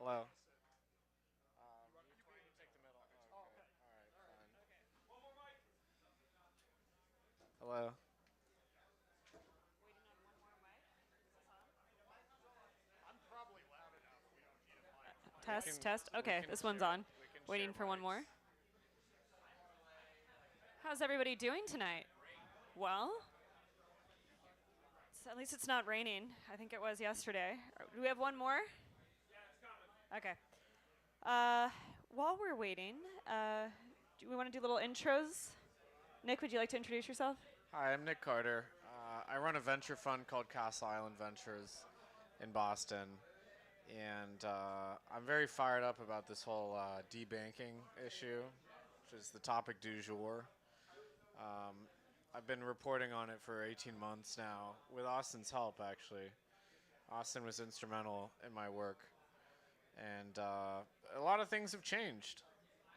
Hello. You take the middle. Oh, okay. All right, fine. Hello. I'm probably loud enough. We don't need a mic. We Test, can test. we Okay, can this one's share on. we can share Waiting for one mics. more. How's everybody doing tonight? Well, at least it's not raining. I think it was yesterday. Do we have one more? Okay. Uh, while we're waiting, do we want to do little intros? Nick, would you like to introduce yourself? Hi, I'm Nick Carter. I run a venture fund called Castle Island Ventures in Boston, and I'm very fired up about this whole debanking issue, which is the topic du jour. I've been reporting on it for 18 months now, with Austin's help, actually. Austin was instrumental in my work, and a lot of things have changed,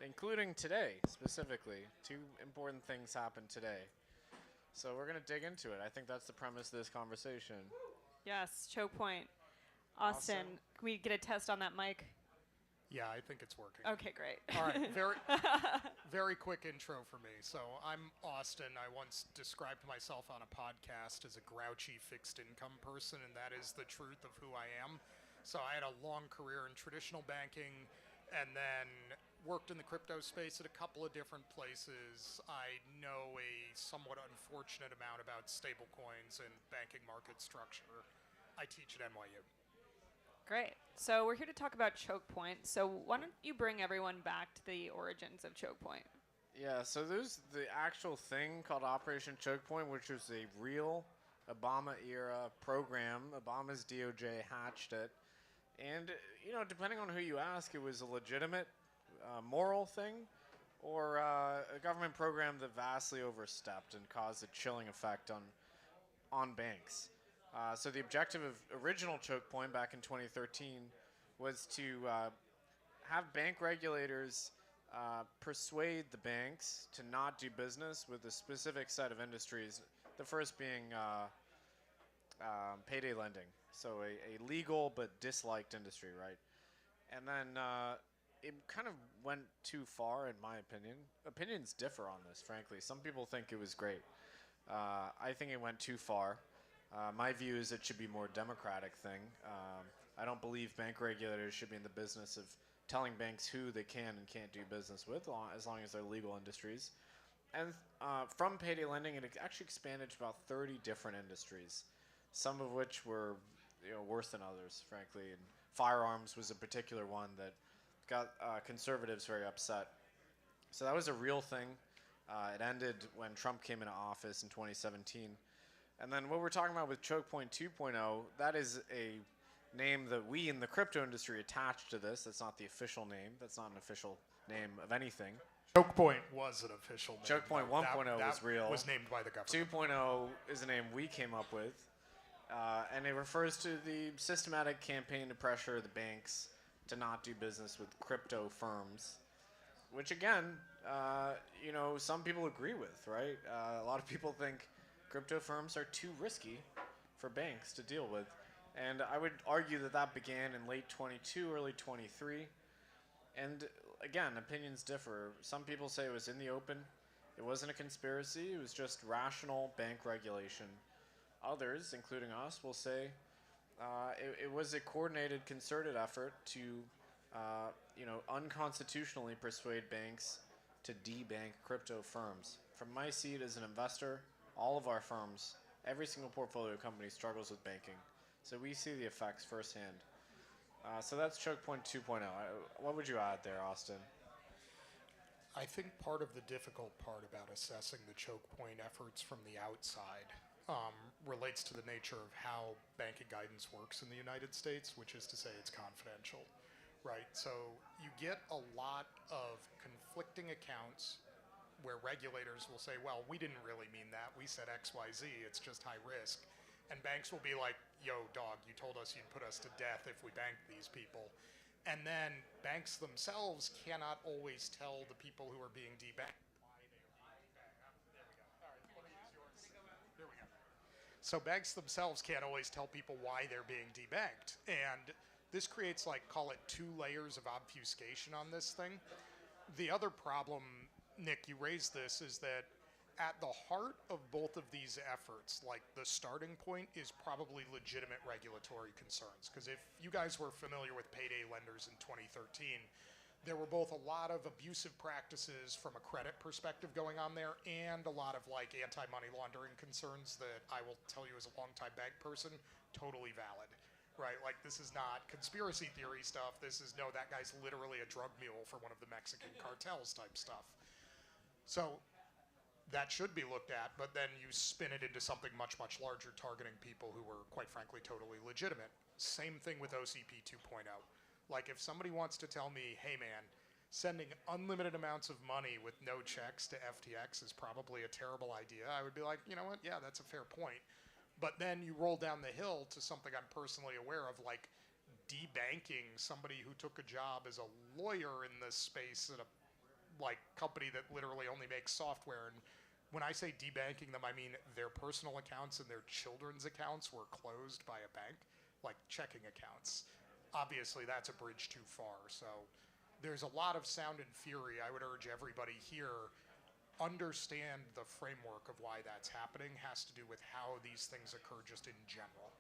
including today specifically. Two important things happened today. So we're going to dig into it. I think that's the premise of this conversation. Yes, choke point. Austin? Austin, can we get a test on that mic? Yeah, I think it's working. Okay, great. All right, very quick intro for me. So I'm Austin. I once described myself on a podcast as a grouchy fixed income person, and that is the truth of who I am. So I had a long career in traditional banking and then worked in the crypto space at a couple of different places. I know a somewhat unfortunate amount about stablecoins and banking market structure. I teach at NYU. Great. So we're here to talk about choke point. So why don't you bring everyone back to the origins of choke point? Yeah, so there's the actual thing called Operation Choke Point, which was a real Obama era program. Obama's DOJ hatched it. And, depending on who you ask, it was a legitimate moral thing or a government program that vastly overstepped and caused a chilling effect on banks. So the objective of original Choke Point back in 2013 was to have bank regulators persuade the banks to not do business with a specific set of industries. The first being payday lending, so a legal but disliked industry, right? And then it kind of went too far, in my opinion. Opinions differ on this, frankly. Some people think it was great. I think it went too far. My view is it should be a more democratic thing. I don't believe bank regulators should be in the business of telling banks who they can and can't do business with, as long as they're legal industries. And from payday lending, it actually expanded to about 30 different industries, some of which were worse than others, frankly. And firearms was a particular one that got conservatives very upset. So that was a real thing. It ended when Trump came into office in 2017. And then what we're talking about with Choke Point 2.0, that is a name that we in the crypto industry attached to this. That's not the official name. That's not an official name of anything. Choke Point was an official name. Choke Point 1.0 was real. Was named by the government. 2.0 is a name we came up with, and it refers to the systematic campaign to pressure the banks to not do business with crypto firms, which again, some people agree with, right? A lot of people think crypto firms are too risky for banks to deal with. And I would argue that that began in late 22, early 23. And again, opinions differ. Some people say it was in the open. It wasn't a conspiracy. It was just rational bank regulation. Others, including us, will say it was a coordinated, concerted effort to, unconstitutionally persuade banks to debank crypto firms. From my seat as an investor, all of our firms, every single portfolio company struggles with banking. So we see the effects firsthand. So that's Choke Point 2.0. What would you add there, Austin? I think part of the difficult part about assessing the choke point efforts from the outside relates to the nature of how banking guidance works in the United States, which is to say it's confidential, right? So you get a lot of conflicting accounts where regulators will say, well, we didn't really mean that. We said X, Y, Z. It's just high risk. And banks will be like, yo, dog, you told us you'd put us to death if we banked these people. And then banks themselves cannot always tell the people who are being debanked why they're being debanked. There we go. All right, let me use yours. There we go. So banks themselves can't always tell people why they're being debanked. And this creates, like, call it 2 layers of obfuscation on this thing. The other problem, Nick, you raised this, is that at the heart of both of these efforts, like, the starting point is probably legitimate regulatory concerns. Because if you guys were familiar with payday lenders in 2013, there were both a lot of abusive practices from a credit perspective going on there and a lot of, like, anti-money laundering concerns that I will tell you as a longtime bank person, totally valid, right? Like, this is not conspiracy theory stuff. This is, no, that guy's literally a drug mule for one of the Mexican cartels type stuff. So that should be looked at, but then you spin it into something much, much larger, targeting people who were, quite frankly, totally legitimate. Same thing with OCP 2.0. Like, if somebody wants to tell me, hey man, sending unlimited amounts of money with no checks to FTX is probably a terrible idea, I would be like, you know what, yeah, that's a fair point. But then you roll down the hill to something I'm personally aware of, like debanking somebody who took a job as a lawyer in this space at a, like, company that literally only makes software. And when I say debanking them, I mean their personal accounts and their children's accounts were closed by a bank, like checking accounts. Obviously, that's a bridge too far. So there's a lot of sound and fury. I would urge everybody here, understand the framework of why that's happening has to do with how these things occur just in general.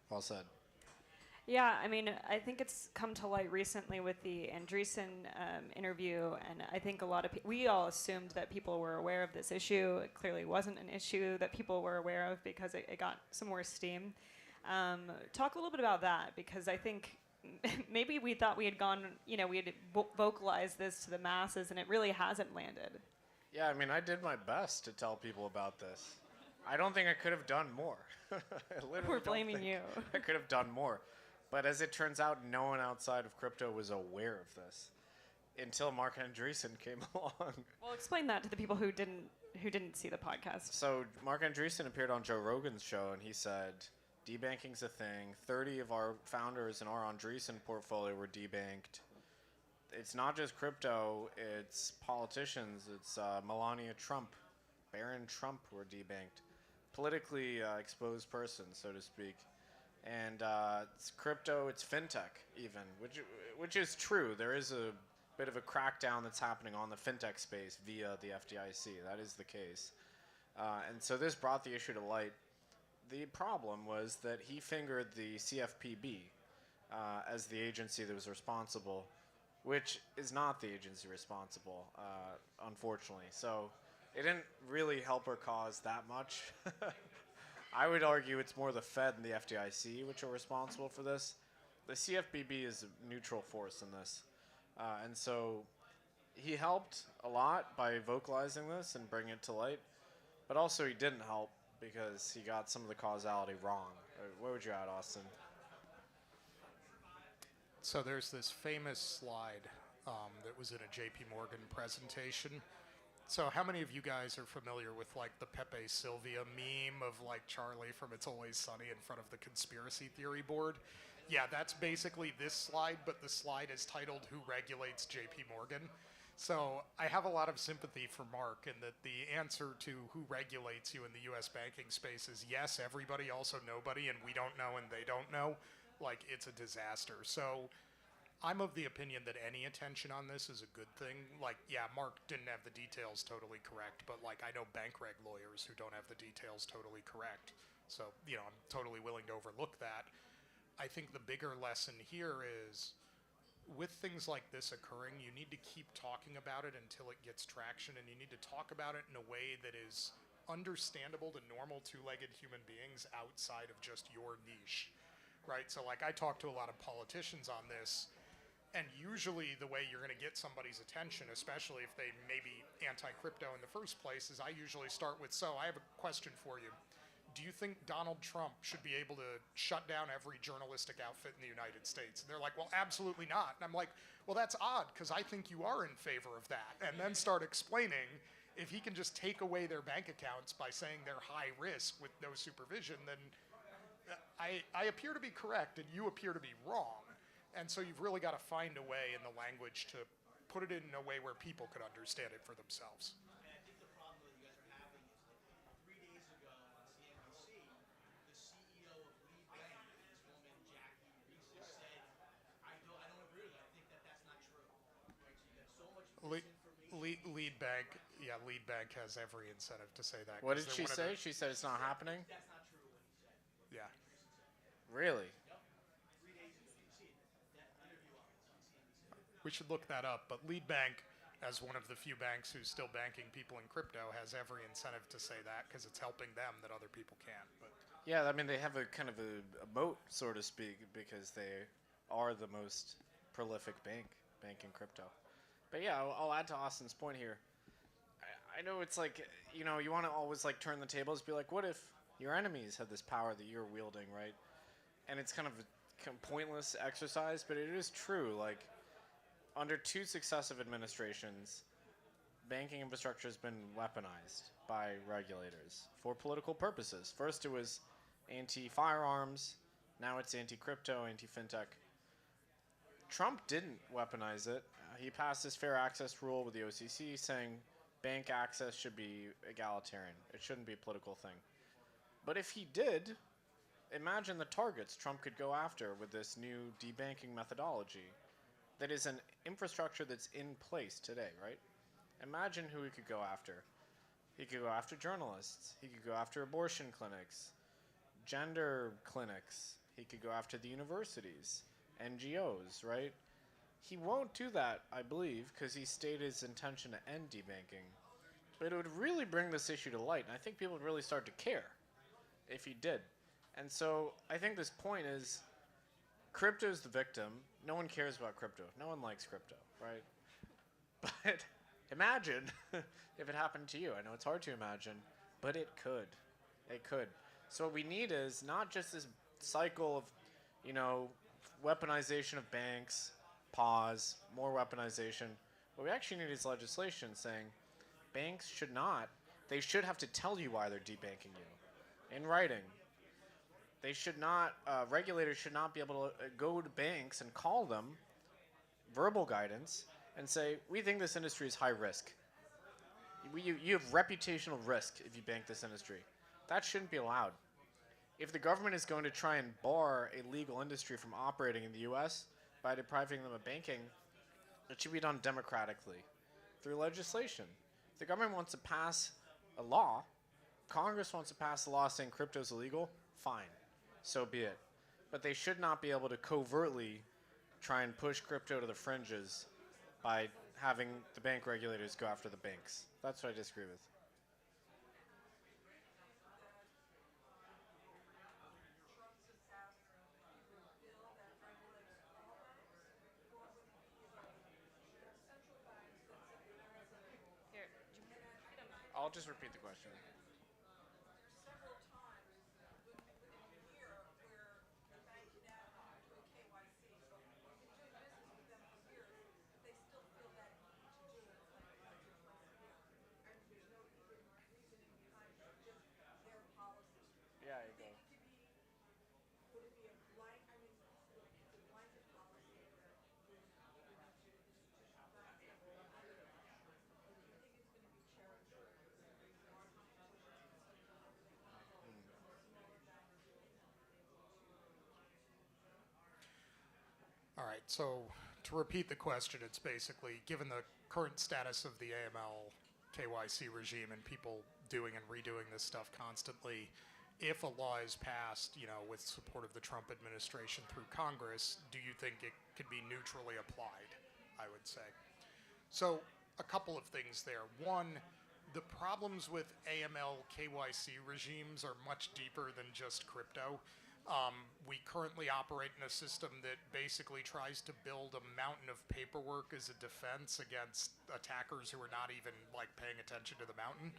Well said. Yeah, I mean, I think it's come to light recently with the Andreessen interview, and I think a lot of we all assumed that people were aware of this issue. It clearly wasn't an issue that people were aware of because it got some more steam. Talk a little bit about that, because I think maybe we thought we had gone, we had vocalized this to the masses, and it really hasn't landed. Yeah, I mean, I did my best to tell people about this. I don't think I could have done more. We're blaming you. I could have done more. But as it turns out, no one outside of crypto was aware of this until Mark Andreessen came along. Well, explain that to the people who didn't see the podcast. So Mark Andreessen appeared on Joe Rogan's show, and he said, debanking's a thing. 30 of our founders in our Andreessen portfolio were debanked. It's not just crypto, it's politicians. It's Melania Trump, Barron Trump were debanked. Politically exposed persons, so to speak. And it's crypto, it's fintech even, which is true. There is a bit of a crackdown that's happening on the fintech space via the FDIC. That is the case. And so this brought the issue to light. The problem was that he fingered the CFPB as the agency that was responsible, which is not the agency responsible, unfortunately. So it didn't really help her cause that much. I would argue it's more the Fed and the FDIC which are responsible for this. The CFPB is a neutral force in this. And so he helped a lot by vocalizing this and bringing it to light, but also he didn't help because he got some of the causality wrong. Where would you add, Austin? So there's this famous slide that was in a JP Morgan presentation. So how many of you guys are familiar with, like, the Pepe Sylvia meme of, like, Charlie from It's Always Sunny in front of the conspiracy theory board? Yeah, that's basically this slide, but the slide is titled Who Regulates JP Morgan? So I have a lot of sympathy for Mark, and that the answer to who regulates you in the US banking space is yes, everybody, also nobody, and we don't know and they don't know. Like, it's a disaster. So I'm of the opinion that any attention on this is a good thing. Like, yeah, Mark didn't have the details totally correct, but, like, I know bank reg lawyers who don't have the details totally correct. So, I'm totally willing to overlook that. I think the bigger lesson here is, with things like this occurring, you need to keep talking about it until it gets traction, and you need to talk about it in a way that is understandable to normal two-legged human beings outside of just your niche, right? So, like, I talk to a lot of politicians on this, and usually the way you're going to get somebody's attention, especially if they may be anti-crypto in the first place, is I usually start with, so I have a question for you. Do you think Donald Trump should be able to shut down every journalistic outfit in the United States? And they're like, well, absolutely not. And I'm like, well, that's odd, because I think you are in favor of that. And then start explaining, if he can just take away their bank accounts by saying they're high risk with no supervision, then I appear to be correct and you appear to be wrong. And so you've really got to find a way in the language to put it in a way where people could understand it for themselves. And I think the problem that you guys are having is that 3 days ago on CNBC, the CEO of Lead Bank, this woman lead bank has every incentive to say that. What 'cause did they're she one of say? She said it's not happening? That's not true what he said. Yeah. Really? 3 days ago, you see that interview on CNBC. We should look that up. But lead bank, as one of the few banks who's still banking people in crypto, has every incentive to say that because it's helping them that other people can't. But Yeah, I mean, they have a kind of a moat, so to speak, because they are the most prolific bank in crypto. But yeah, I'll add to Austin's point here. I know it's like, you know, you want to always like turn the tables, be like, what if your enemies had this power that you're wielding, right? And it's kind of a pointless exercise, but it is true. Like, under 2 successive administrations, banking infrastructure has been weaponized by regulators for political purposes. First, it was anti-firearms. Now it's anti-crypto, anti-fintech. Trump didn't weaponize it. He passed his fair access rule with the OCC saying bank access should be egalitarian. It shouldn't be a political thing. But if he did, imagine the targets Trump could go after with this new debanking methodology that is an infrastructure that's in place today, right? Imagine who he could go after. He could go after journalists. He could go after abortion clinics, gender clinics. He could go after the universities, NGOs, right? He won't do that, I believe, because he stated his intention to end debanking. But it would really bring this issue to light, and I think people would really start to care if he did. And so I think this point is crypto's the victim. No one cares about crypto. No one likes crypto, right? But imagine if it happened to you. I know it's hard to imagine, but it could. It could. So what we need is not just this cycle of, you know, weaponization of banks, pause, more weaponization. What we actually need is legislation saying banks should not, they should have to tell you why they're debanking you in writing. They should not, regulators should not be able to go to banks and call them, verbal guidance, and say, we think this industry is high risk. You have reputational risk if you bank this industry. That shouldn't be allowed. If the government is going to try and bar a legal industry from operating in the U.S. by depriving them of banking, it should be done democratically through legislation. If the government wants to pass a law, Congress wants to pass a law saying crypto is illegal, fine, so be it. But they should not be able to covertly try and push crypto to the fringes by having the bank regulators go after the banks. That's what I disagree with. Here, I'll just repeat the question. Several times within a year where the bank can add on to a KYC. So you've been doing business with them for years, but they still feel that need to do it like once or twice a year. And there's no even reasoning behind it, just their policy. Yeah, you go. Think it could be, would it be a blank, I mean, it's a blanket policy that would go into institutional banks that will not do that? Or do you think it's gonna be cherry picked? Because there are competition and such and everything. Smaller banks really not able to. all right. So to repeat the question, it's basically given the current status of the AML KYC regime and people doing and redoing this stuff constantly, if a law is passed, you know, with support of the Trump administration through Congress, do you think it could be neutrally applied? I would say. So a couple of things there. One, the problems with AML KYC regimes are much deeper than just crypto. We currently operate in a system that basically tries to build a mountain of paperwork as a defense against attackers who are not even like paying attention to the mountain.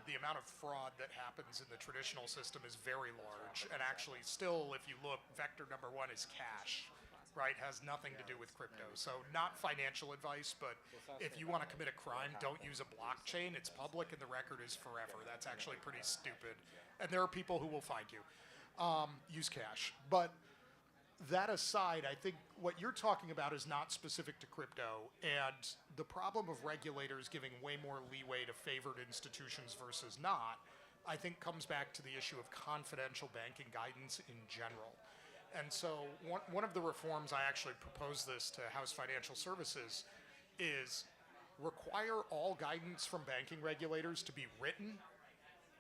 The amount of fraud that happens in the traditional system is very large, and actually still, if you look, vector number 1 is cash, right? Has nothing to do with crypto. So not financial advice, but if you want to commit a crime, don't use a blockchain. It's public and the record is forever. That's actually pretty stupid. And there are people who will find you. Use cash. But that aside, I think what you're talking about is not specific to crypto, and the problem of regulators giving way more leeway to favored institutions versus not, I think comes back to the issue of confidential banking guidance in general. And so one of the reforms I actually proposed this to House Financial Services is require all guidance from banking regulators to be written,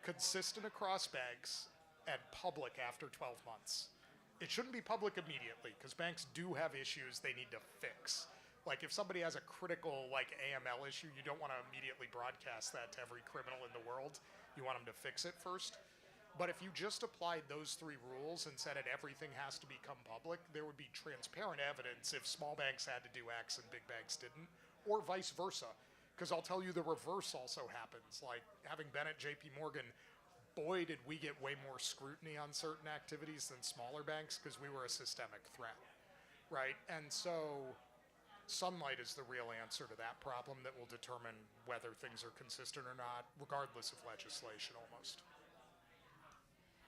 consistent across banks, and public after 12 months. It shouldn't be public immediately because banks do have issues they need to fix. Like if somebody has a critical like AML issue, you don't want to immediately broadcast that to every criminal in the world. You want them to fix it first. But if you just applied those 3 rules and said that everything has to become public, there would be transparent evidence if small banks had to do X and big banks didn't, or vice versa. Because I'll tell you the reverse also happens. Like having been at JP Morgan, boy, did we get way more scrutiny on certain activities than smaller banks because we were a systemic threat, right? And so sunlight is the real answer to that problem that will determine whether things are consistent or not, regardless of legislation almost.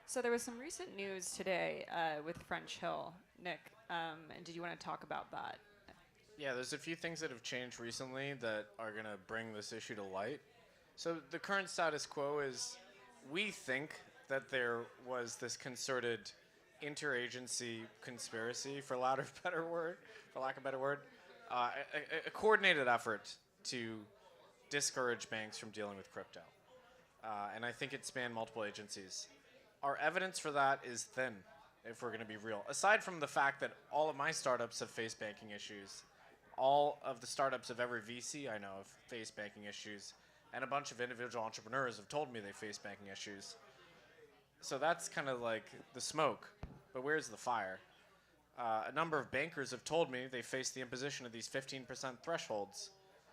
So there was some recent news today with French Hill, Nick, and did you want to talk about that? Yeah, there's a few things that have changed recently that are going to bring this issue to light. So the current status quo is we think that there was this concerted interagency conspiracy, for lack of a better word, a coordinated effort to discourage banks from dealing with crypto. And I think it spanned multiple agencies. Our evidence for that is thin, if we're going to be real. Aside from the fact that all of my startups have faced banking issues, all of the startups of every VC I know have faced banking issues, and a bunch of individual entrepreneurs have told me they face banking issues. So that's kind of like the smoke, but where's the fire? A number of bankers have told me they faced the imposition of these 15% thresholds,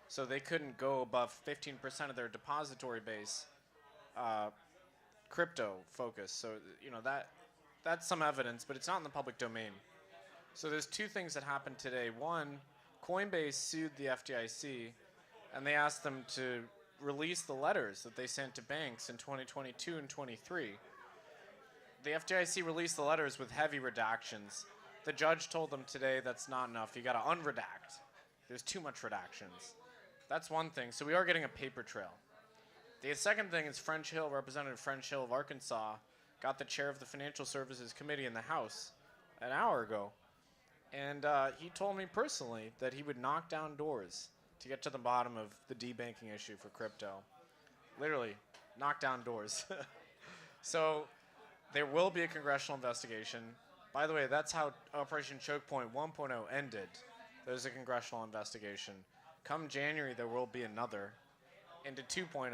so they couldn't go above 15% of their depository base crypto focus. So that's some evidence, but it's not in the public domain. So there's 2 things that happened today. One, Coinbase sued the FDIC, and they asked them to release the letters that they sent to banks in 2022 and 23. The FDIC released the letters with heavy redactions. The judge told them today that's not enough. You got to unredact. There's too much redactions. That's one thing. So we are getting a paper trail. The second thing is French Hill, Representative French Hill of Arkansas, got the chair of the Financial Services Committee in the House an hour ago. And he told me personally that he would knock down doors to get to the bottom of the debanking issue for crypto. Literally, knock down doors. So there will be a congressional investigation. By the way, that's how Operation Choke Point 1.0 ended. There's a congressional investigation. Come January, there will be another into 2.0.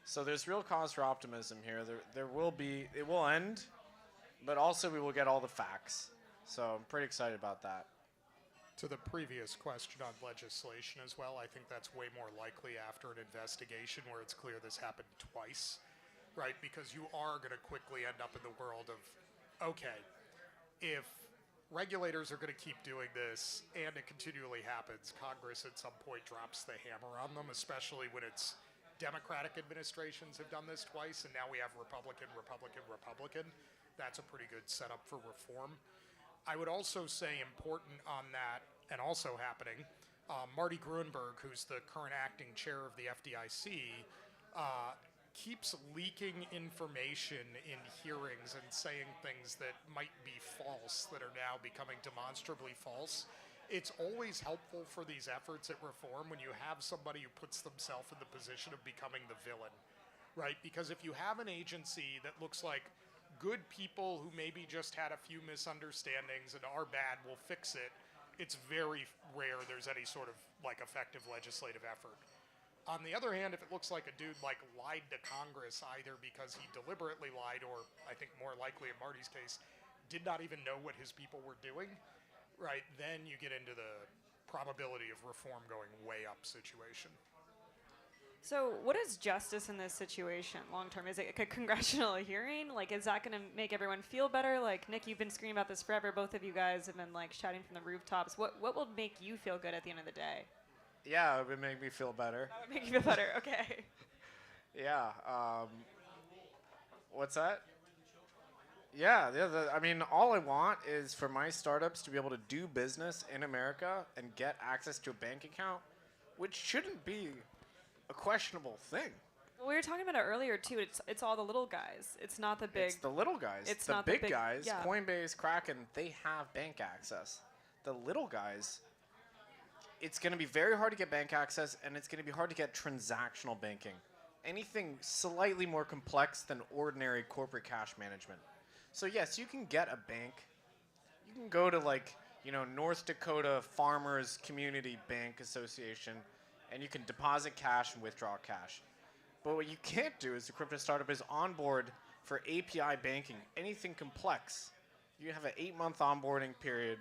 So there's real cause for optimism here. There will be, it will end, but also we will get all the facts. So I'm pretty excited about that. To the previous question on legislation as well, I think that's way more likely after an investigation where it's clear this happened twice, right? Because you are going to quickly end up in the world of, okay, if regulators are going to keep doing this and it continually happens, Congress at some point drops the hammer on them, especially when it's Democratic administrations have done this twice, and now we have Republican. That's a pretty good setup for reform. I would also say important on that, and also happening, Marty Gruenberg, who's the current acting chair of the FDIC, keeps leaking information in hearings and saying things that might be false, that are now becoming demonstrably false. It's always helpful for these efforts at reform when you have somebody who puts themselves in the position of becoming the villain, right? Because if you have an agency that looks like good people who maybe just had a few misunderstandings and are bad will fix it, it's very rare there's any sort of like effective legislative effort. On the other hand, if it looks like a dude like lied to Congress either because he deliberately lied or, I think more likely in Marty's case, did not even know what his people were doing, right, then you get into the probability of reform going way up situation. So what is justice in this situation long term? Is it a congressional hearing? Like, is that going to make everyone feel better? Like, Nick, you've been screaming about this forever. Both of you guys have been, like, shouting from the rooftops. What will make you feel good at the end of the day? Yeah, it would make me feel better. That would make you feel better. Okay. Yeah. What's that? Yeah. I mean, all I want is for my startups to be able to do business in America and get access to a bank account, which shouldn't be a questionable thing. Well, we were talking about it earlier too. It's all the little guys. It's not the big. It's the little guys. It's the not big the big guys. yeah. Coinbase, Kraken, they have bank access. The little guys, it's going to be very hard to get bank access, and it's going to be hard to get transactional banking. Anything slightly more complex than ordinary corporate cash management. So yes, you can get a bank. You can go to like, North Dakota Farmers Community Bank Association, and you can deposit cash and withdraw cash. But what you can't do as a crypto startup is onboard for API banking, anything complex. You have an 8-month onboarding period,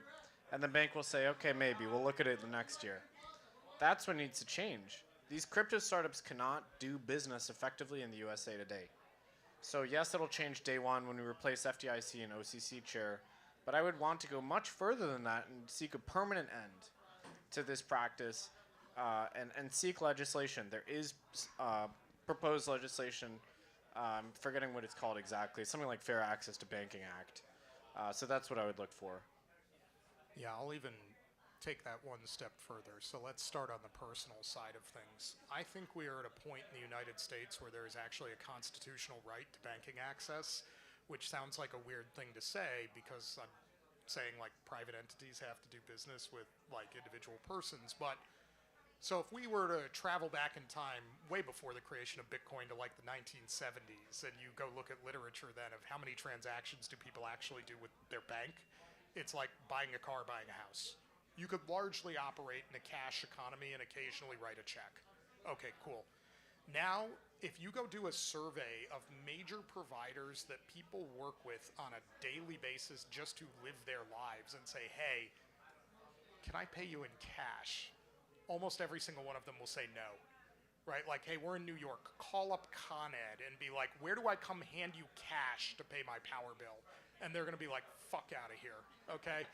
and the bank will say, okay, maybe, we'll look at it the next year. That's what needs to change. These crypto startups cannot do business effectively in the USA today. So yes, it'll change day one when we replace FDIC and OCC chair, but I would want to go much further than that and seek a permanent end to this practice and seek legislation. There is proposed legislation, I'm forgetting what it's called exactly, something like Fair Access to Banking Act. So that's what I would look for. Yeah, I'll even take that one step further. So let's start on the personal side of things. I think we are at a point in the United States where there is actually a constitutional right to banking access, which sounds like a weird thing to say because I'm saying like private entities have to do business with like individual persons. But so if we were to travel back in time way before the creation of Bitcoin to like the 1970s, and you go look at literature then of how many transactions do people actually do with their bank, it's like buying a car, buying a house. You could largely operate in a cash economy and occasionally write a check. Okay, cool. Now, if you go do a survey of major providers that people work with on a daily basis just to live their lives and say, hey, can I pay you in cash? Almost every single one of them will say no. Right? Like, hey, we're in New York. Call up Con Ed and be like, where do I come hand you cash to pay my power bill? And they're going to be like, fuck out of here. Okay?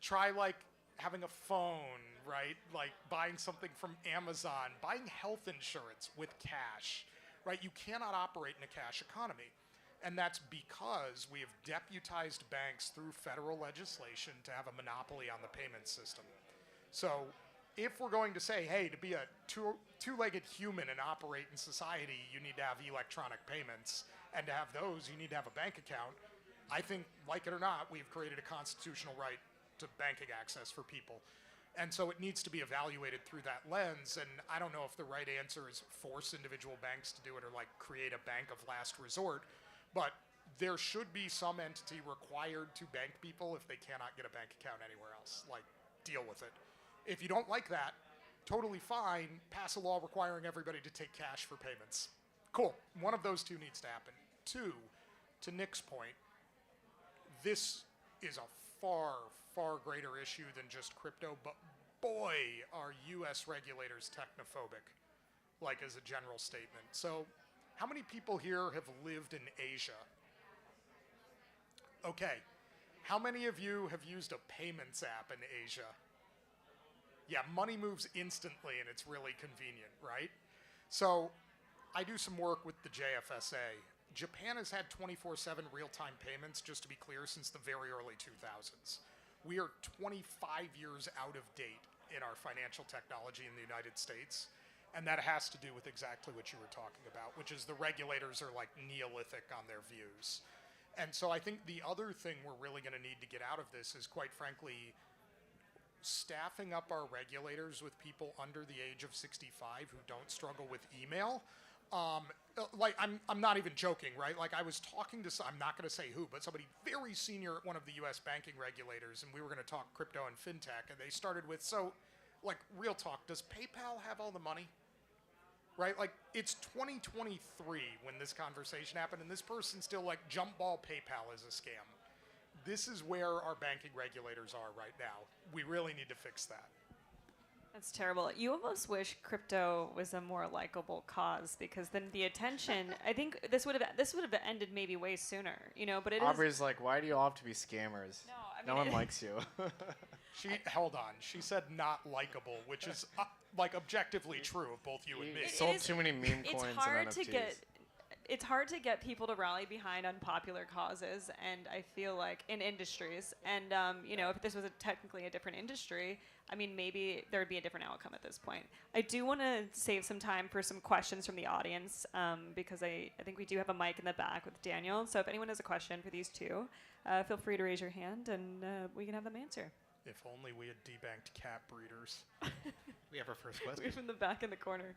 Try like having a phone, right? Like buying something from Amazon, buying health insurance with cash, right? You cannot operate in a cash economy. And that's because we have deputized banks through federal legislation to have a monopoly on the payment system. So if we're going to say, hey, to be a two-legged human and operate in society, you need to have electronic payments. And to have those, you need to have a bank account. I think, like it or not, we've created a constitutional right to banking access for people. And so it needs to be evaluated through that lens. And I don't know if the right answer is force individual banks to do it or like create a bank of last resort, but there should be some entity required to bank people if they cannot get a bank account anywhere else. Like, deal with it. If you don't like that, totally fine, pass a law requiring everybody to take cash for payments. Cool. One of those two needs to happen. Two, to Nick's point, this is a far greater issue than just crypto, but boy, are US regulators technophobic, like as a general statement. So how many people here have lived in Asia? Okay. How many of you have used a payments app in Asia? Yeah, money moves instantly and it's really convenient, right? So I do some work with the JFSA. Japan has had 24/7 real-time payments, just to be clear, since the very early 2000s. We are 25 years out of date in our financial technology in the United States, and that has to do with exactly what you were talking about, which is the regulators are like Neolithic on their views. And so I think the other thing we're really going to need to get out of this is, quite frankly, staffing up our regulators with people under the age of 65 who don't struggle with email. Like, I'm not even joking, right? Like, I was talking to, I'm not going to say who, but somebody very senior at one of the US banking regulators, and we were going to talk crypto and fintech, and they started with, so, like, real talk, does PayPal have all the money? Right? Like, it's 2023 when this conversation happened, and this person's still like, jump ball PayPal is a scam. This is where our banking regulators are right now. We really need to fix that. That's terrible. You almost wish crypto was a more likable cause, because then the attention, I think this would have ended maybe way sooner, you know, but it Aubrey's like, why do you all have to be scammers? No, I mean, no one likes you. Hold on. She said not likable, which is like objectively true of both you and me. Sold too many meme coins and NFTs. It's hard to get people to rally behind unpopular causes, and I feel like in industries, and you know, if this was technically a different industry, I mean, maybe there would be a different outcome at this point. I do want to save some time for some questions from the audience, because I think we do have a mic in the back with Daniel. So if anyone has a question for these two, feel free to raise your hand, and we can have them answer. If only we had debanked cat breeders. We have our first We're question. from the back in the corner.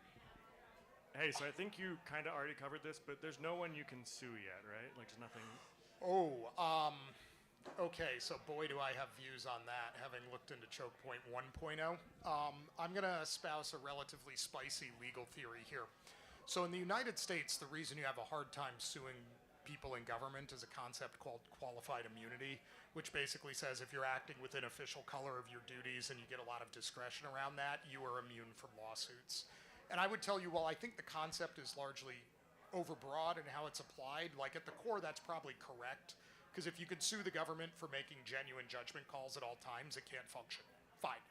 Hey, so I think you kind of already covered this, but there's no one you can sue yet, right? Like, there's nothing. Okay, so boy, do I have views on that, having looked into Choke Point 1.0. I'm going to espouse a relatively spicy legal theory here. So in the United States, the reason you have a hard time suing people in government is a concept called qualified immunity, which basically says if you're acting within official color of your duties and you get a lot of discretion around that, you are immune from lawsuits. And I would tell you, while I think the concept is largely overbroad in how it's applied, like at the core, that's probably correct. Because if you could sue the government for making genuine judgment calls at all times, it can't function. Fine.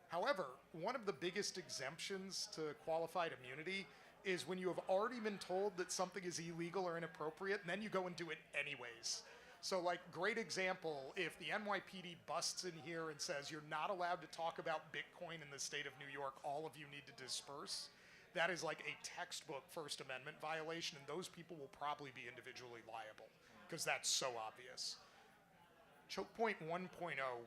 However, one of the biggest exemptions to qualified immunity is when you have already been told that something is illegal or inappropriate, and then you go and do it anyways. So, like, great example, if the NYPD busts in here and says you're not allowed to talk about Bitcoin in the state of New York, all of you need to disperse, that is like a textbook First Amendment violation, and those people will probably be individually liable, because that's so obvious. Choke Point 1.0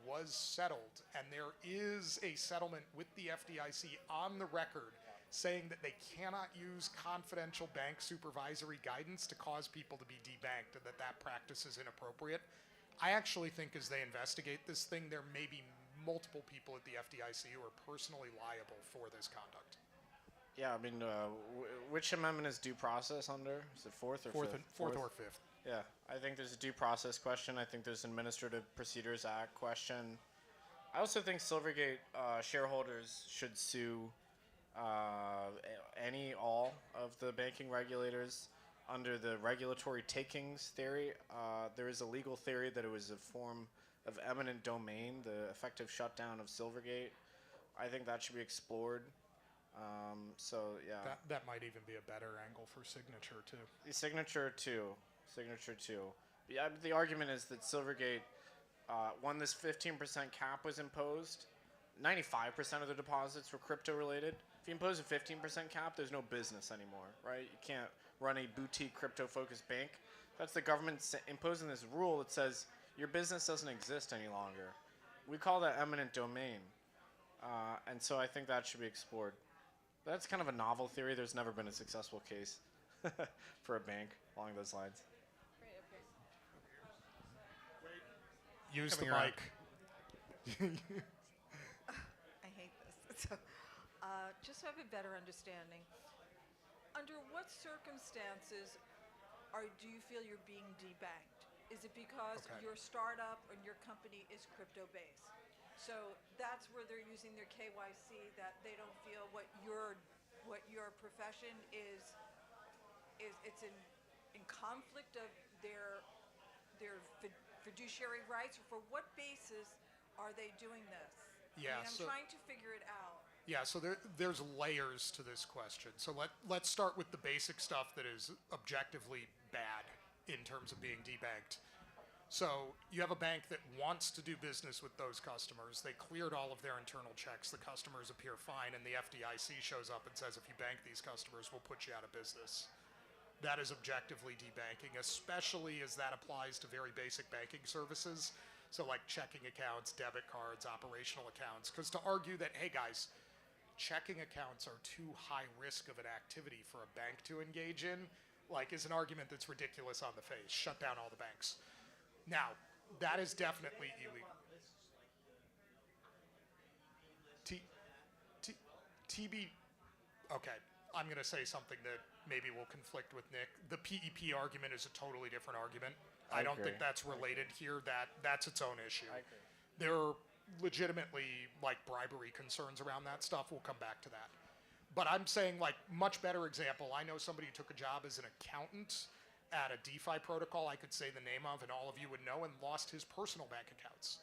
was settled, and there is a settlement with the FDIC on the record saying that they cannot use confidential bank supervisory guidance to cause people to be debanked and that that practice is inappropriate. I actually think as they investigate this thing, there may be multiple people at the FDIC who are personally liable for this conduct. Yeah, I mean, which amendment is due process under? Is it fourth or fifth? Fourth or fifth. Yeah, I think there's a due process question. I think there's an Administrative Procedures Act question. I also think Silvergate shareholders should sue all of the banking regulators under the regulatory takings theory. There is a legal theory that it was a form of eminent domain, the effective shutdown of Silvergate. I think that should be explored. So yeah, That might even be a better angle for signature too. the signature too. Yeah, the argument is that Silvergate, when this 15% cap was imposed, 95% of the deposits were crypto related. If you impose a 15% cap, there's no business anymore, right? You can't run a boutique crypto-focused bank. That's the government imposing this rule that says your business doesn't exist any longer. We call that eminent domain. And so I think that should be explored. That's kind of a novel theory. There's never been a successful case for a bank along those lines. Use the Coming around. mic. I hate this. So, just so I have a better understanding, under what circumstances do you feel you're being debanked? Is it because Okay. your startup and your company is crypto-based? So that's where they're using their KYC, that they don't feel what your profession is it's in conflict of their fiduciary rights, or for what basis are they doing this? Yeah, I mean, I'm so- trying to figure it out. Yeah, so there's layers to this question. So let's start with the basic stuff that is objectively bad in terms of being debanked. So you have a bank that wants to do business with those customers. They cleared all of their internal checks. The customers appear fine, and the FDIC shows up and says, if you bank these customers, we'll put you out of business. That is objectively debanking, especially as that applies to very basic banking services. So like checking accounts, debit cards, operational accounts. Because to argue that, hey guys, checking accounts are too high risk of an activity for a bank to engage in, like, is an argument that's ridiculous on the face. Shut down all the banks. Now, that is definitely illegal. TB. Okay, I'm going to say something that maybe will conflict with Nick. The PEP argument is a totally different argument. I don't agree. think that's related here. That's its own issue. I agree. There are legitimately like bribery concerns around that stuff. We'll come back to that. But I'm saying, like, much better example. I know somebody who took a job as an accountant at a DeFi protocol I could say the name of and all of you would know, and lost his personal bank accounts.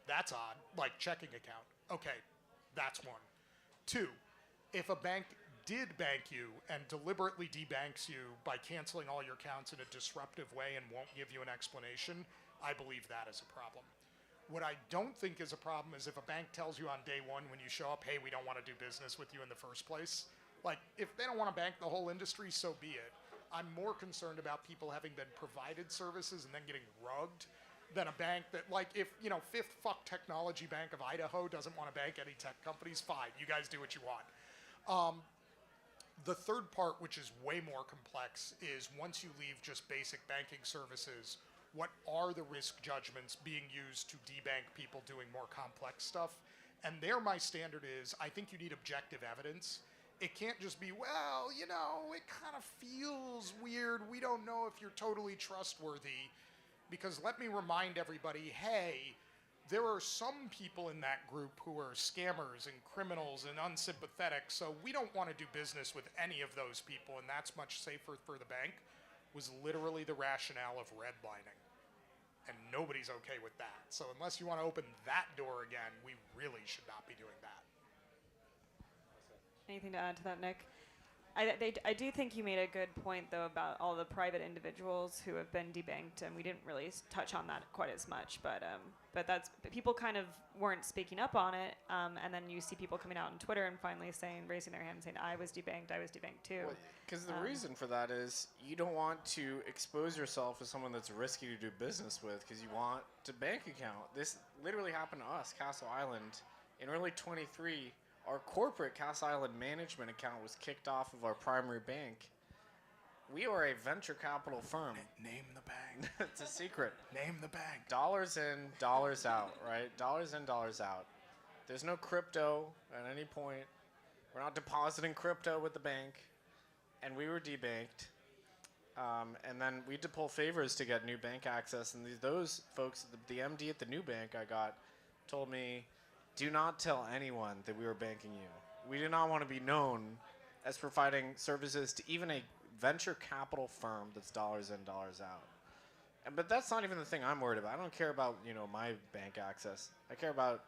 That's odd. Like checking account. Okay, that's one. Two, if a bank did bank you and deliberately debanks you by canceling all your accounts in a disruptive way and won't give you an explanation, I believe that is a problem. What I don't think is a problem is if a bank tells you on day one when you show up, hey, we don't want to do business with you in the first place. Like, if they don't want to bank the whole industry, so be it. I'm more concerned about people having been provided services and then getting rugged. than a bank that, like, if, Fifth Fuck Technology Bank of Idaho doesn't want to bank any tech companies, fine, you guys do what you want. The third part, which is way more complex, is once you leave just basic banking services, what are the risk judgments being used to debank people doing more complex stuff? And there my standard is, I think you need objective evidence. It can't just be, well, it kind of feels weird. We don't know if you're totally trustworthy. Because let me remind everybody, hey, there are some people in that group who are scammers and criminals and unsympathetic, so we don't want to do business with any of those people, and that's much safer for the bank, was literally the rationale of redlining. And nobody's okay with that. So unless you want to open that door again, we really should not be doing that. Anything to add to that, Nick? I do think you made a good point, though, about all the private individuals who have been debanked, and we didn't really touch on that quite as much. But that's people kind of weren't speaking up on it, and then you see people coming out on Twitter and finally raising their hand and saying, "I was debanked too." Because the reason for that is you don't want to expose yourself as someone that's risky to do business with because you want a bank account. This literally happened to us, Castle Island, in early 23. Our corporate Castle Island management account was kicked off of our primary bank. We are a venture capital firm. Name the bank. It's a secret. Name the bank. Dollars in, dollars out, right? Dollars in, dollars out. There's no crypto at any point. We're not depositing crypto with the bank. And we were debanked. And then we had to pull favors to get new bank access. And those folks, the MD at the new bank I got, told me, do not tell anyone that we were banking you. We do not want to be known as providing services to even a venture capital firm that's dollars in, dollars out. But that's not even the thing I'm worried about. I don't care about, my bank access. I care about,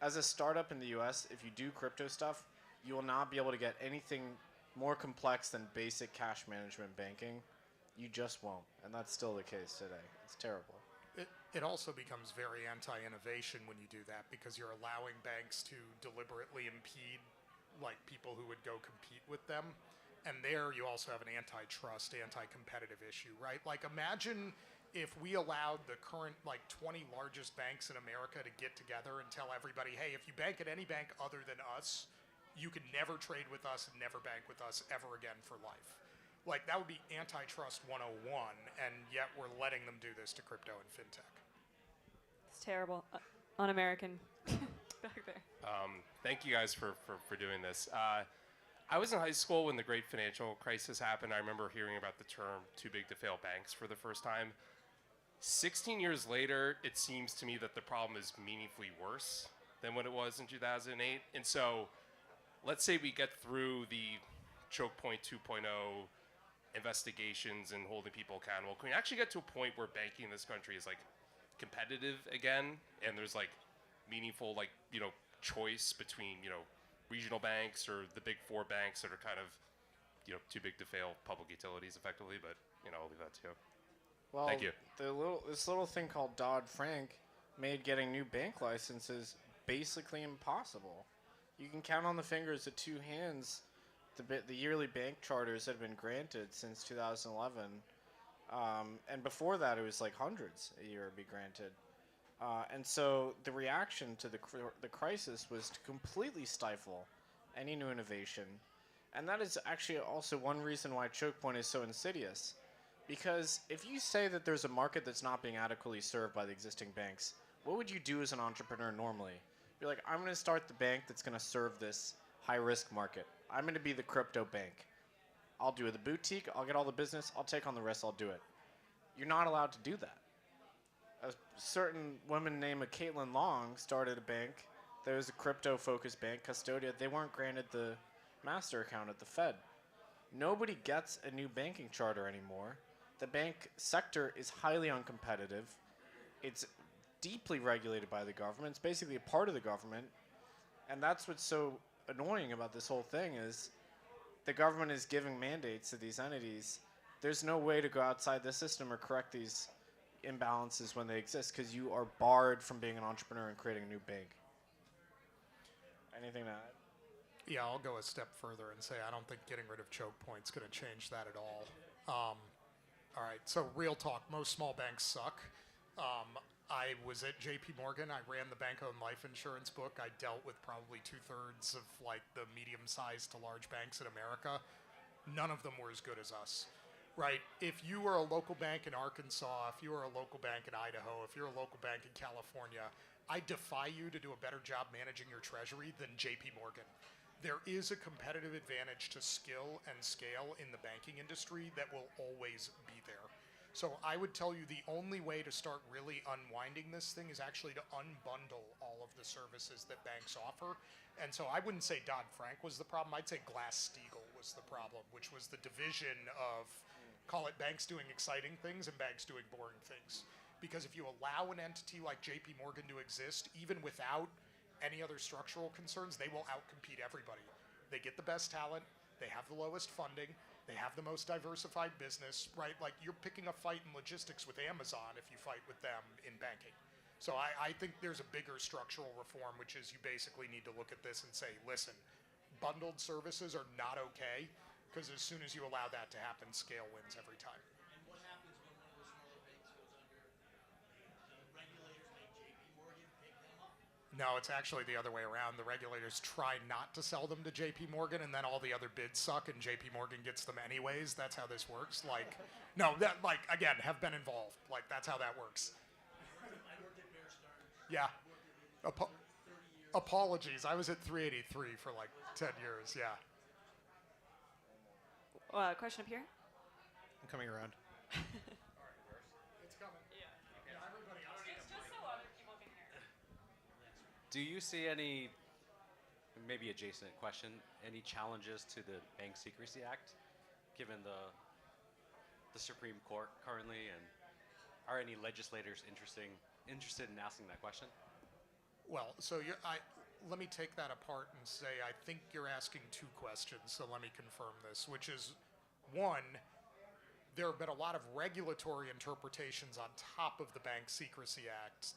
as a startup in the US, if you do crypto stuff, you will not be able to get anything more complex than basic cash management banking. You just won't. And that's still the case today. It's terrible. It also becomes very anti-innovation when you do that because you're allowing banks to deliberately impede people who would go compete with them. And there you also have an antitrust, anti-competitive issue, right? Like imagine if we allowed the current 20 largest banks in America to get together and tell everybody, hey, if you bank at any bank other than us, you can never trade with us and never bank with us ever again for life. That would be antitrust 101, and yet we're letting them do this to crypto and fintech. It's terrible. Un-American. Back there. Thank you guys for doing this. I was in high school when the great financial crisis happened. I remember hearing about the term too big to fail banks for the first time. 16 years later, it seems to me that the problem is meaningfully worse than what it was in 2008. And so let's say we get through the choke point 2.0 investigations and holding people accountable. Can we actually get to a point where banking in this country is competitive again, and there's meaningful choice between regional banks or the big four banks that are kind of too big to fail public utilities effectively? But I'll leave that to you. Well, thank you. This little thing called Dodd-Frank made getting new bank licenses basically impossible. You can count on the fingers of two hands the yearly bank charters that have been granted since 2011. And before that, it was hundreds a year be granted. And so the reaction to the crisis was to completely stifle any new innovation. And that is actually also one reason why choke point is so insidious. Because if you say that there's a market that's not being adequately served by the existing banks, what would you do as an entrepreneur normally? You're like, I'm going to start the bank that's going to serve this high-risk market. I'm going to be the crypto bank. I'll do the boutique. I'll get all the business. I'll take on the rest. I'll do it. You're not allowed to do that. A certain woman named Caitlin Long started a bank that was a crypto-focused bank, Custodia. They weren't granted the master account at the Fed. Nobody gets a new banking charter anymore. The bank sector is highly uncompetitive. It's deeply regulated by the government. It's basically a part of the government. And that's what's so annoying about this whole thing is the government is giving mandates to these entities. There's no way to go outside the system or correct these imbalances when they exist because you are barred from being an entrepreneur and creating a new bank. Anything to add? Yeah, I'll go a step further and say I don't think getting rid of choke point's going to change that at all. All right, so real talk, most small banks suck. I was at JP Morgan. I ran the bank-owned life insurance book. I dealt with probably 2/3 of like the medium-sized to large banks in America. None of them were as good as us, right? If you were a local bank in Arkansas, if you were a local bank in Idaho, if you're a local bank in California, I defy you to do a better job managing your treasury than JP Morgan. There is a competitive advantage to skill and scale in the banking industry that will always be there. So I would tell you the only way to start really unwinding this thing is actually to unbundle all of the services that banks offer. And so I wouldn't say Dodd-Frank was the problem. I'd say Glass-Steagall was the problem, which was the division of, call it banks doing exciting things and banks doing boring things. Because if you allow an entity like JP Morgan to exist, even without any other structural concerns, they will outcompete everybody. They get the best talent, they have the lowest funding, they have the most diversified business, right? Like you're picking a fight in logistics with Amazon if you fight with them in banking. So I think there's a bigger structural reform, which is you basically need to look at this and say, listen, bundled services are not okay, because as soon as you allow that to happen, scale wins every time. And what happens when one of the smaller banks goes under? The regulators make JP Morgan pick them up. No, it's actually the other way around. The regulators try not to sell them to JP Morgan, and then all the other bids suck, and JP Morgan gets them anyways. That's how this works. Like, no, that, like, again, have been involved. Like, that's how that works. I worked at Bear Stearns. Yeah. I worked at it for 30 years. Apologies. I was at 383 for like 10 years. Yeah. Question up here. I'm coming around. It's coming. Yeah. Everybody else. It's just so other people can hear. Do you see any, maybe adjacent question, any challenges to the Bank Secrecy Act, given the Supreme Court currently, and are any legislators interested in asking that question? Well, so let me take that apart and say I think you're asking two questions, so let me confirm this, which is, one, there have been a lot of regulatory interpretations on top of the Bank Secrecy Act.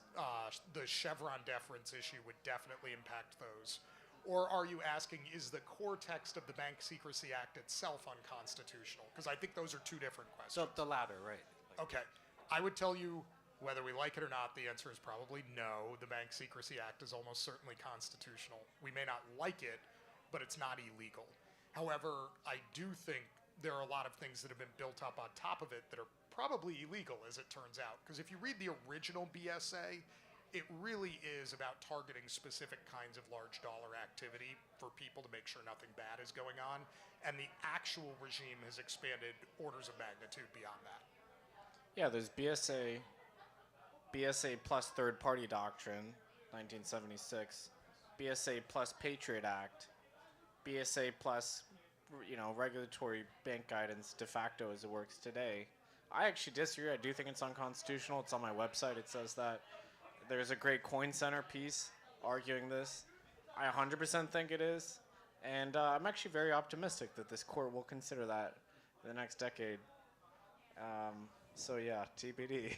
The Chevron deference issue would definitely impact those. Or are you asking, is the core text of the Bank Secrecy Act itself unconstitutional? Because I think those are two different questions. So the latter, right? Okay. I would tell you, whether we like it or not, the answer is probably no. The Bank Secrecy Act is almost certainly constitutional. We may not like it, but it's not illegal. However, I do think there are a lot of things that have been built up on top of it that are probably illegal, as it turns out. Because if you read the original BSA, it really is about targeting specific kinds of large dollar activity for people to make sure nothing bad is going on. And the actual regime has expanded orders of magnitude beyond that. Yeah, there's BSA plus third party doctrine, 1976, BSA plus Patriot Act, BSA plus, regulatory bank guidance de facto as it works today. I actually disagree. I do think it's unconstitutional. It's on my website. It says that. There's a great Coin Center piece arguing this. I 100% think it is. And I'm actually very optimistic that this court will consider that in the next decade. So yeah, TBD.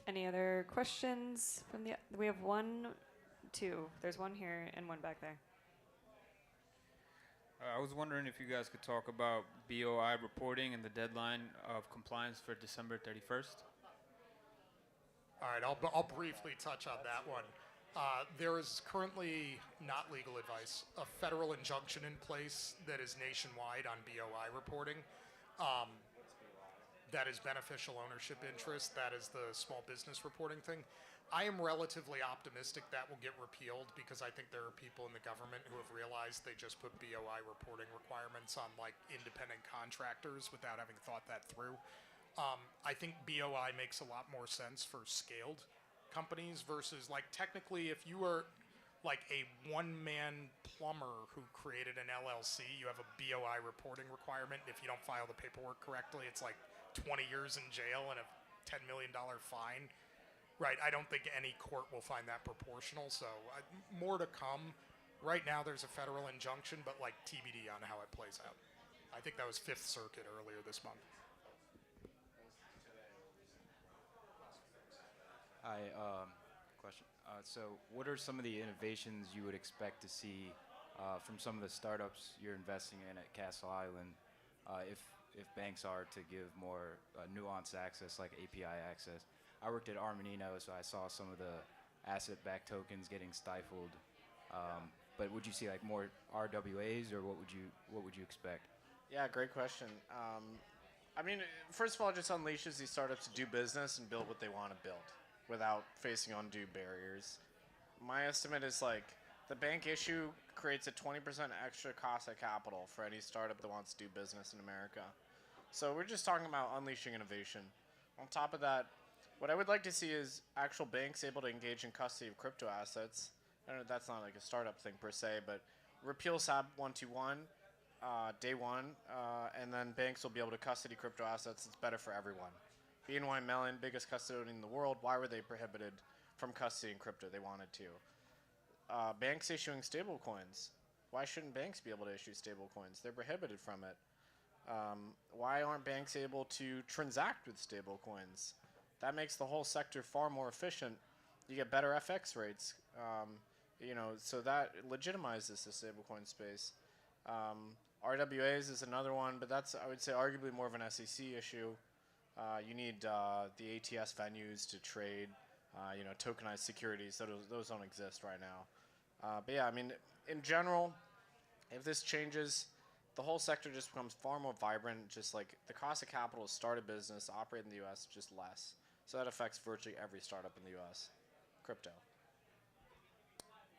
Any other questions from the? We have one, two. There's one here and one back there. I was wondering if you guys could talk about BOI reporting and the deadline of compliance for December 31st. All right, I'll briefly touch on that one. There is currently not legal advice, a federal injunction in place that is nationwide on BOI reporting. That is beneficial ownership interest. That is the small business reporting thing. I am relatively optimistic that will get repealed because I think there are people in the government who have realized they just put BOI reporting requirements on like independent contractors without having thought that through. I think BOI makes a lot more sense for scaled companies versus like technically if you were like a one-man plumber who created an LLC, you have a BOI reporting requirement. If you don't file the paperwork correctly, it's like 20 years in jail and a $10 million fine. Right, I don't think any court will find that proportional, so more to come. Right now there's a federal injunction, but like TBD on how it plays out. I think that was Fifth Circuit earlier this month. Hi, question. So what are some of the innovations you would expect to see from some of the startups you're investing in at Castle Island if banks are to give more nuanced access like API access? I worked at Armanino, so I saw some of the asset-backed tokens getting stifled. But would you see like more RWAs, or what would you expect? Yeah, great question. I mean, first of all, it just unleashes these startups to do business and build what they want to build without facing undue barriers. My estimate is like the bank issue creates a 20% extra cost of capital for any startup that wants to do business in America. So we're just talking about unleashing innovation. On top of that, what I would like to see is actual banks able to engage in custody of crypto assets. I know that's not like a startup thing per se, but repeal SAB 121 day one, and then banks will be able to custody crypto assets. It's better for everyone. BNY Mellon, biggest custodian in the world, why were they prohibited from custodying crypto? They wanted to. Banks issuing stable coins. Why shouldn't banks be able to issue stable coins? They're prohibited from it. Why aren't banks able to transact with stable coins? That makes the whole sector far more efficient. You get better FX rates. So that legitimizes the stablecoin space. RWAs is another one, but that's, I would say, arguably more of an SEC issue. You need the ATS venues to trade, tokenized securities. Those don't exist right now. But yeah, I mean, in general, if this changes, the whole sector just becomes far more vibrant. Just like the cost of capital to start a business, operate in the U.S., just less. So that affects virtually every startup in the U.S. Crypto.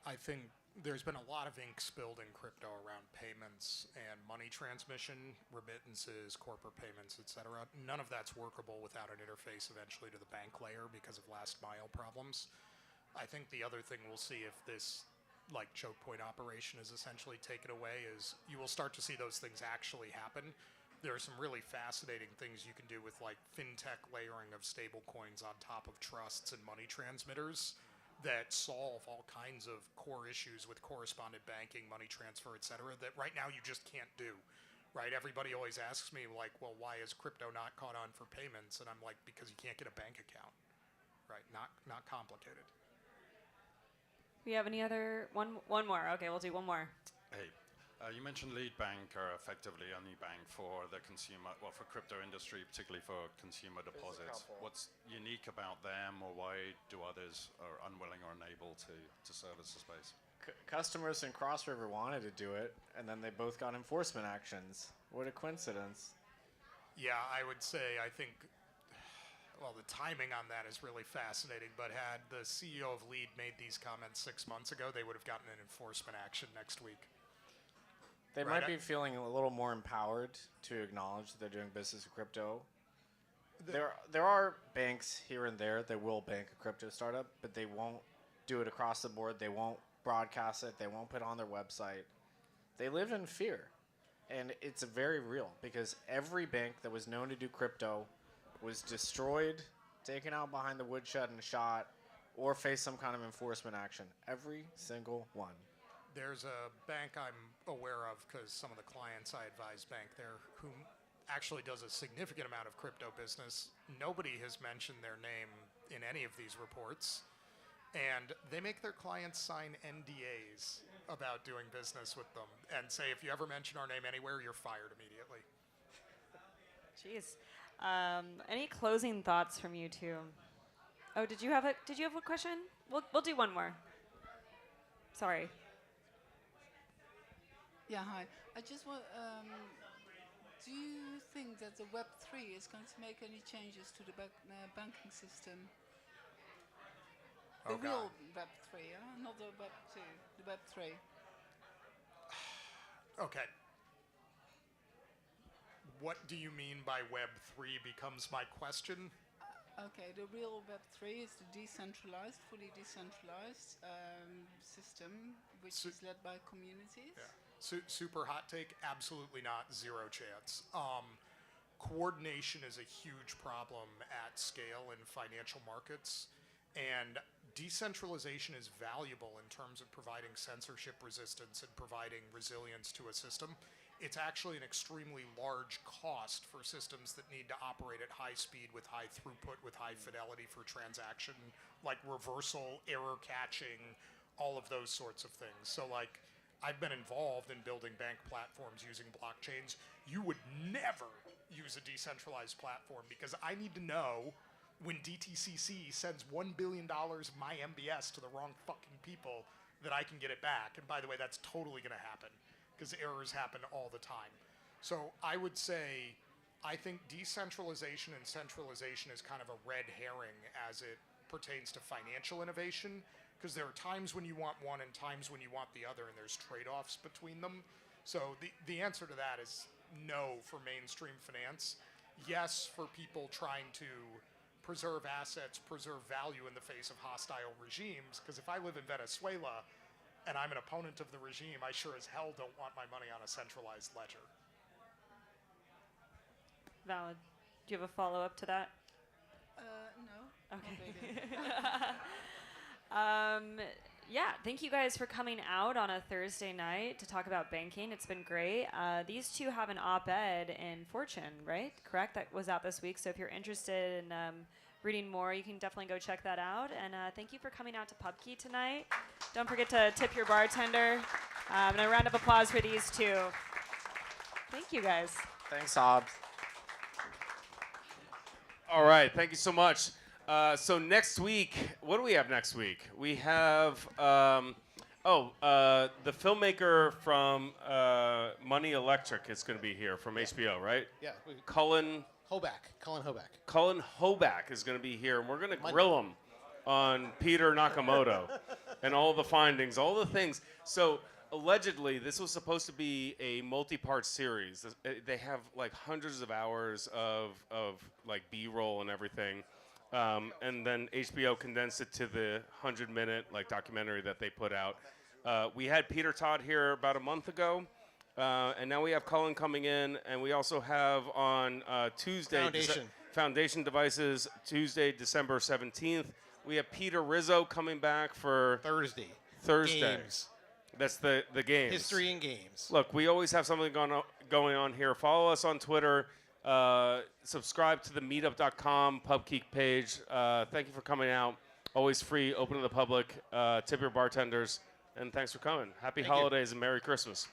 I think there's been a lot of ink spilled in crypto around payments and money transmission, remittances, corporate payments, etc. None of that's workable without an interface eventually to the bank layer because of last mile problems. I think the other thing we'll see if this choke point operation is essentially taken away is you will start to see those things actually happen. There are some really fascinating things you can do with fintech layering of stable coins on top of trusts and money transmitters that solve all kinds of core issues with correspondent banking, money transfer, et cetera, that right now you just can't do, right? Everybody always asks me, well, why is crypto not caught on for payments? And I'm like, because you can't get a bank account, right? Not complicated. We have any other, one more. Okay, we'll do one more. Hey, you mentioned lead bank are effectively only bank for the consumer, for crypto industry, particularly for consumer deposits. What's unique about them, or why do others are unwilling or unable to service the space? Customers in Cross River wanted to do it, and then they both got enforcement actions. What a coincidence. Yeah, I would say, I think, the timing on that is really fascinating, but had the CEO of Lead made these comments 6 months ago, they would have gotten an enforcement action next week. They might be feeling a little more empowered to acknowledge that they're doing business with crypto. There are banks here and there that will bank a crypto startup, but they won't do it across the board. They won't broadcast it. They won't put it on their website. They live in fear, and it's very real because every bank that was known to do crypto was destroyed, taken out behind the woodshed and shot, or faced some kind of enforcement action. Every single one. There's a bank I'm aware of because some of the clients I advise bank there who actually does a significant amount of crypto business. Nobody has mentioned their name in any of these reports. And they make their clients sign NDAs about doing business with them and say, if you ever mention our name anywhere, you're fired immediately. Jeez. Any closing thoughts from you two? Oh, did you have a question? We'll do one more. Sorry. Yeah, hi. I just want, do you think that the Web3 is going to make any changes to the banking system? The real Web3, not the Web2, the Web3. Okay. What do you mean by Web3 becomes my question? Okay, the real Web3 is the decentralized, fully decentralized system, which is led by communities. Yeah. Super hot take, absolutely not, zero chance. Coordination is a huge problem at scale in financial markets, and decentralization is valuable in terms of providing censorship resistance and providing resilience to a system. It's actually an extremely large cost for systems that need to operate at high speed with high throughput, with high fidelity for transaction, like reversal, error catching, all of those sorts of things. So I've been involved in building bank platforms using blockchains. You would never use a decentralized platform because I need to know when DTCC sends $1 billion of my MBS to the wrong fucking people, that I can get it back. And by the way, that's totally going to happen because errors happen all the time. So I would say, I think decentralization and centralization is kind of a red herring as it pertains to financial innovation, because there are times when you want one and times when you want the other, and there's trade-offs between them. So the answer to that is no for mainstream finance. Yes for people trying to preserve assets, preserve value in the face of hostile regimes, because if I live in Venezuela and I'm an opponent of the regime, I sure as hell don't want my money on a centralized ledger. Valid. Do you have a follow-up to that? No. Okay. Yeah, thank you guys for coming out on a Thursday night to talk about banking. It's been great. These two have an op-ed in Fortune, right? Correct? That was out this week. So if you're interested in reading more, you can definitely go check that out. And thank you for coming out to PubKey tonight. Don't forget to tip your bartender. And a round of applause for these two. Thank you, guys. Thanks, Hobbs. All right, thank you so much. So next week, what do we have next week? We have, the filmmaker from Money Electric is going to be here from HBO, right? Yeah. Cullen Hoback. Cullen Hoback is going to be here, and we're going to grill him on Peter Nakamoto and all the findings, all the things. So allegedly, this was supposed to be a multi-part series. They have like hundreds of hours of like B-roll and everything. And then HBO condensed it to the 100-minute like documentary that they put out. We had Peter Todd here about a month ago, and now we have Cullen coming in, and we also have on Tuesday Foundation Devices, Tuesday, December 17th. We have Peter Rizzo coming back for Thursday. Games. That's the games. History and games. Look, we always have something going on here. Follow us on Twitter. Subscribe to the meetup.com PubKey page. Thank you for coming out. Always free, open to the public. Tip your bartenders. And thanks for coming. Happy holidays and Merry Christmas.